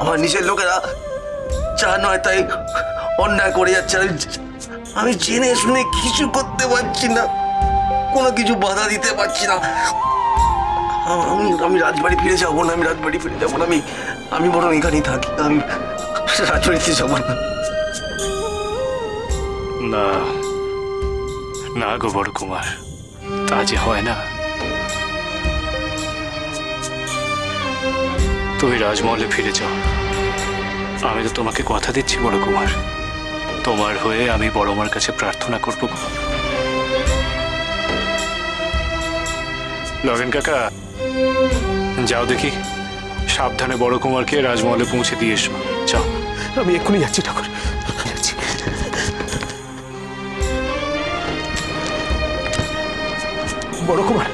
আমার নিজের লোকেরা যা নয় তাই অন্যায় করে যাচ্ছে। আমি জেনে শুনে কিছু করতে পারছি না, কোনো কিছু বাধা দিতে পারছি না। আমি রাজবাড়ি ফিরে যাবো না, আমি রাজবাড়ি ফিরে যাবো না। আমি বরং এখানেই থাকি, আমি রাজবাড়িতে যাবো না। না না গো বড় কুমার, তা যে হয় না। তুমি রাজমহলে ফিরে যাও, আমি তো তোমাকে কথা দিচ্ছি বড় কুমার, তোমার হয়ে আমি বড় মার কাছে প্রার্থনা করবো। লগেন কাকা, যাও দেখি সাবধানে বড় কুমারকে রাজমহলে পৌঁছে দিয়ে এসো। যাও। আমি এক্ষুনি যাচ্ছি ঠাকুর, যাচ্ছি। বড় কুমার,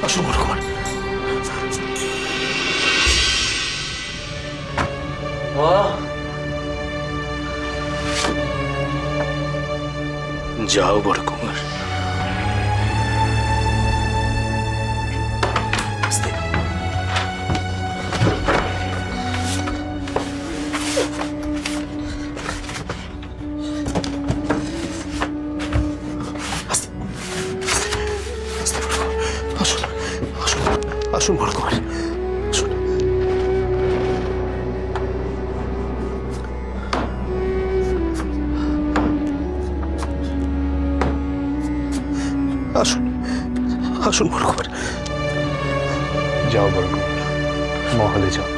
আসুন বড় কুমার। যাও বড় কুমার। আসুন বড় কুমার, আসুন। আসুন আসুন বড় কুমার। যাও বড় কুমার, মহলে যাও।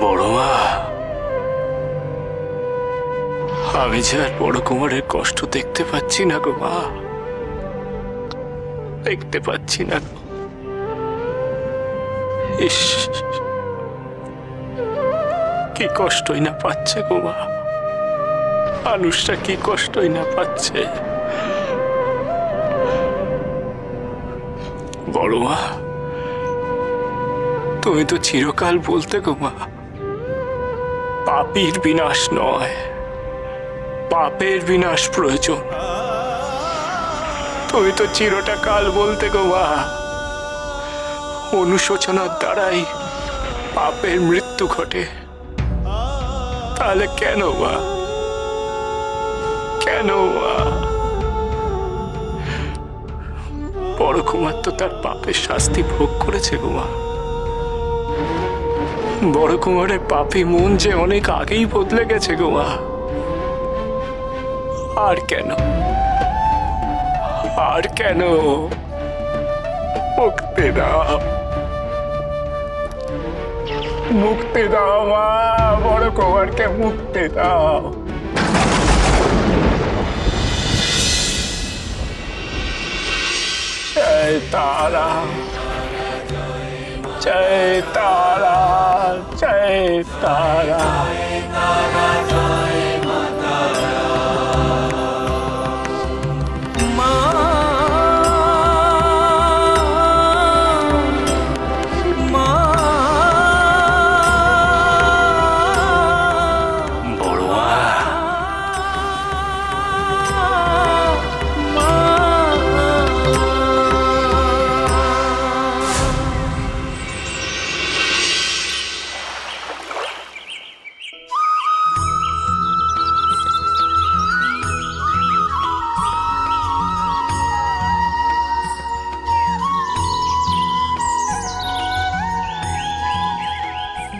বড় মা, আমি যে আর বড় কুমারের কষ্ট দেখতে পাচ্ছি না গো মা, দেখতে পাচ্ছি না। ইস, কি কষ্টই না পাচ্ছে গো মা, মানুষটা কি কষ্টই না পাচ্ছে। বড় মা, তুমি তো চিরকাল বলতে গো মা, পাপীর বিনাশ নয়, পাপের বিনাশ প্রয়োজন। তুমি তো চিরটা কাল বলতে গো মা, অনুশোচনার দ্বারাই পাপের মৃত্যু ঘটে। তাহলে কেন মা, কেন মা? বড় কুমার তো তার পাপের শাস্তি ভোগ করেছে গো মা। বড় কুমারের পাপী মন যে অনেক আগেই বদলে গেছে গো মা। আর কেন, আর কেন? মুক্তি দাও, মুক্তি দাও মা, বড় কুমারকে মুক্তি দাও। জয় তারা, জয় তারা, জয় তারা।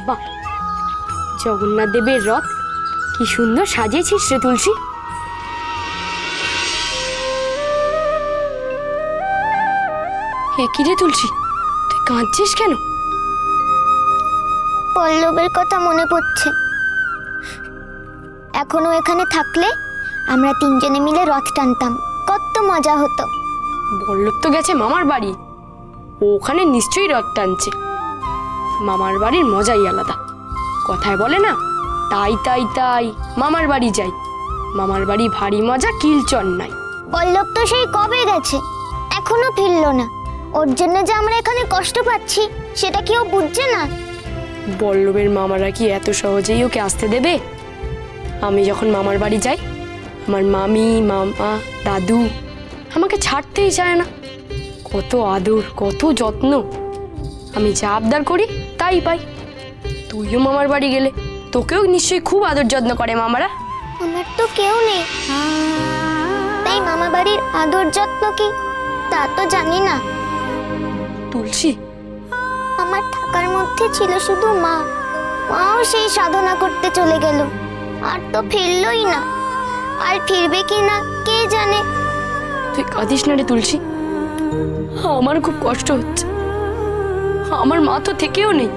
বাহ, জগন্নাথ দেবের রথ কি সুন্দর সাজিয়েছিস রে তুলসী। কি রে তুলসী, তুই কাঁদছিস কেন? পল্লবের কথা মনে পড়ছে। এখনো এখানে থাকলে আমরা তিনজনে মিলে রথ টানতাম, কত মজা হতো। বল্লভ তো গেছে মামার বাড়ি, ও ওখানে নিশ্চয়ই রথ টানছে। মামার বাড়ির মজাই আলাদা। কথায় বলে না, তাই তাই তাই মামার বাড়ি যাই, মামার বাড়ি ভারী মজা কিলচর নাই। পল্লব তো সেই কবে গেছে, এখনো ফিরলো না। ওর জন্য যে আমরা এখানে কষ্ট পাচ্ছি সেটা কি ও বুঝছে না? বল্লভের মামারা কি এত সহজেই ওকে আসতে দেবে? আমি যখন মামার বাড়ি যাই, আমার মামি, মামা, দাদু আমাকে ছাড়তেই চায় না। কত আদর, কত যত্ন। আমি যা আবদার করি তাই পাই। তুইও মামার বাড়ি গেলে তোকেও নিশ্চয়ই খুব আদর যত্ন করে মামারা। আমার তো কেউ নেই, তাই মামা বাড়ির আদর যত্ন কি তা তো জানি না। তুলসী, আমার থাকার মধ্যে ছিল শুধু মা। মাও সেই সাধনা করতে চলে গেল, আর তো ফিরলই না। আর ফিরবে কি না কে জানে। তুই কাঁদিস না রে তুলসী, আমার খুব কষ্ট হচ্ছে। আমার মা তো থেকেও নেই,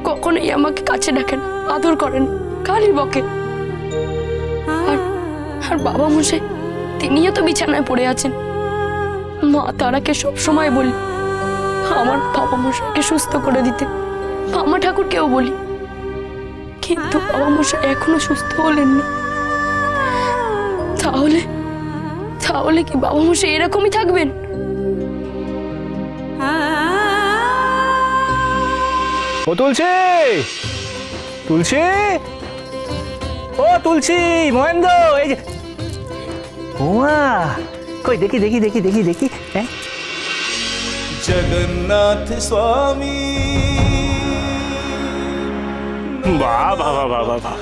কখনোই আমাকে কাছে ডাকেন, আদর করেন, খালি বকে। আর বাবা মশাই, তিনিও তো বিছানায় পড়ে আছেন। মা তারাকে সব সময় বলি আমার বাবা মশাইকে সুস্থ করে দিতে, মামা ঠাকুরকেও বলি, কিন্তু বাবা মশাই এখনো সুস্থ হলেন না। তাহলে কি বাবা মশাই এরকমই থাকবেন? ও তুলসী, তুলসী, ও তুলসী, মহেন্দ্র, এই যে ওমা, কই দেখি দেখি দেখি দেখি দেখি। হ্যাঁ, জগন্নাথ স্বামী। বাহ বাবা বাবা বাবা,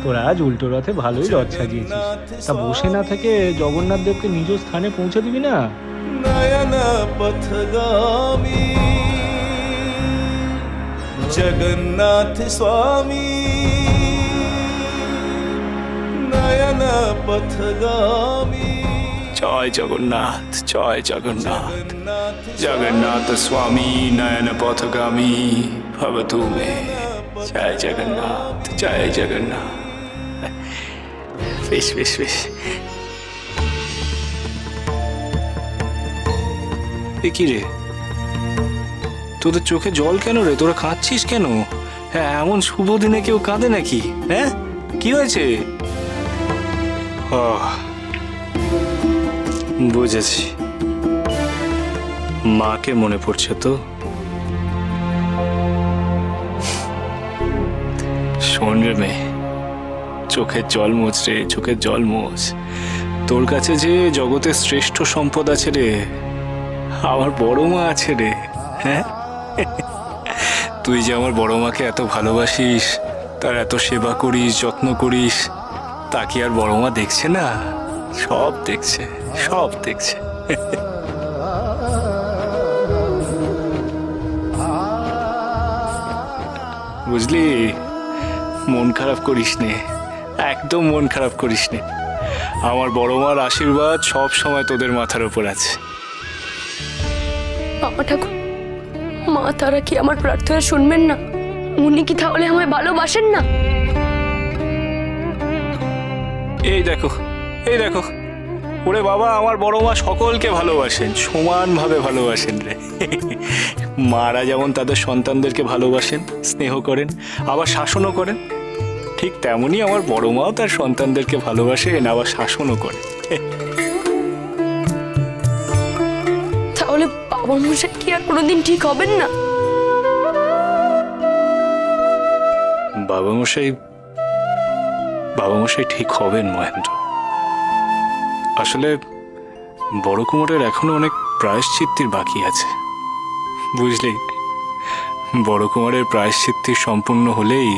তোরা আজ উল্টো রথে ভালোই রথ সাজিয়েছিস। তা বসে না থেকে জগন্নাথ দেবকে নিজ স্থানে পৌঁছে দিবি না? নয়ন পথগামী জগন্নাথ স্বামী, নয়ন পথগামী। জয় জগন্নাথ, জয় জগন্নাথ, জগন্নাথ স্বামী নয়ন পথগামী ভবতু মে। জয় জগন্নাথ, জয় জগন্নাথ। বেশ বেশ বেশ। এ কি রে, তোদের চোখে জল কেন রে? তোরা কাঁদছিস কেন? হ্যাঁ, এমন শুভ দিনে কেউ কাঁদে নাকি? হ্যাঁ, কি হয়েছে? বুঝেছি, মাকে মনে পড়ছে তো। শোন রে মেয়ে, চোখের জল মোচ রে, চোখের জল মোচ। তোর কাছে যে জগতের শ্রেষ্ঠ সম্পদ আছে রে, আমার বড় মা আছে রে। হ্যাঁ, তুই যে আমার বড় মাকে এত ভালোবাসিস, তার এত সেবা করিস, যত্ন করিস, তা কি আর বড় মা দেখছে না? সব দেখছে, সব দেখছে। বুঝলি, মন খারাপ করিস নে, একদম মন খারাপ করিস নে। আমার বড় মার আশীর্বাদ সব সময় তোদের মাথার উপর আছে। বাবা ঠাকুর, মা তারা কি আমার প্রার্থনা শুনবেন না? উনি কি তাহলে আমায় ভালোবাসেন না? এই দেখো, এই দেখো, ওরে বাবা, আমার বড় মা সকলকে ভালোবাসেন, সমানভাবে ভালোবাসেন রে। মারা যেমন তাদের সন্তানদেরকে ভালোবাসেন, স্নেহ করেন, আবার শাসনও করেন, ঠিক তেমনি আমার বড় মাও তার সন্তানদেরকে ভালোবাসেন, আবার শাসনও করেন। তাহলে বাবা মশাই কি আর কোনোদিন ঠিক হবেন না? বাবা মশাই ঠিক হবেন মহেন্দ্র। আসলে বড় কুমারের এখনো অনেক প্রায়শ্চিত্তির বাকি আছে, বুঝলি। বড় কুমারের প্রায়শ্চিত্তি সম্পূর্ণ হলেই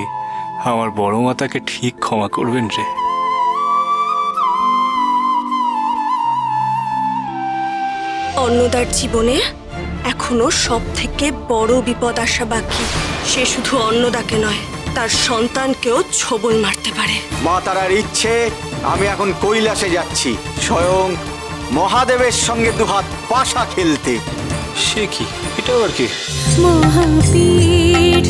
আমার বড় মা তাকে ঠিক ক্ষমা করবেন রে। অন্নদার জীবনে এখনো সব থেকে বড় বিপদ আসা বাকি। সে শুধু অন্নদাকে নয়, তার সন্তানকেও ছোবল মারতে পারে। মা তারার ইচ্ছে আমি এখন কৈলাসে যাচ্ছি, স্বয়ং মহাদেবের সঙ্গে দুহাত পাশা খেলতে। সে কি? এটা আবার কি? মহাপীঠ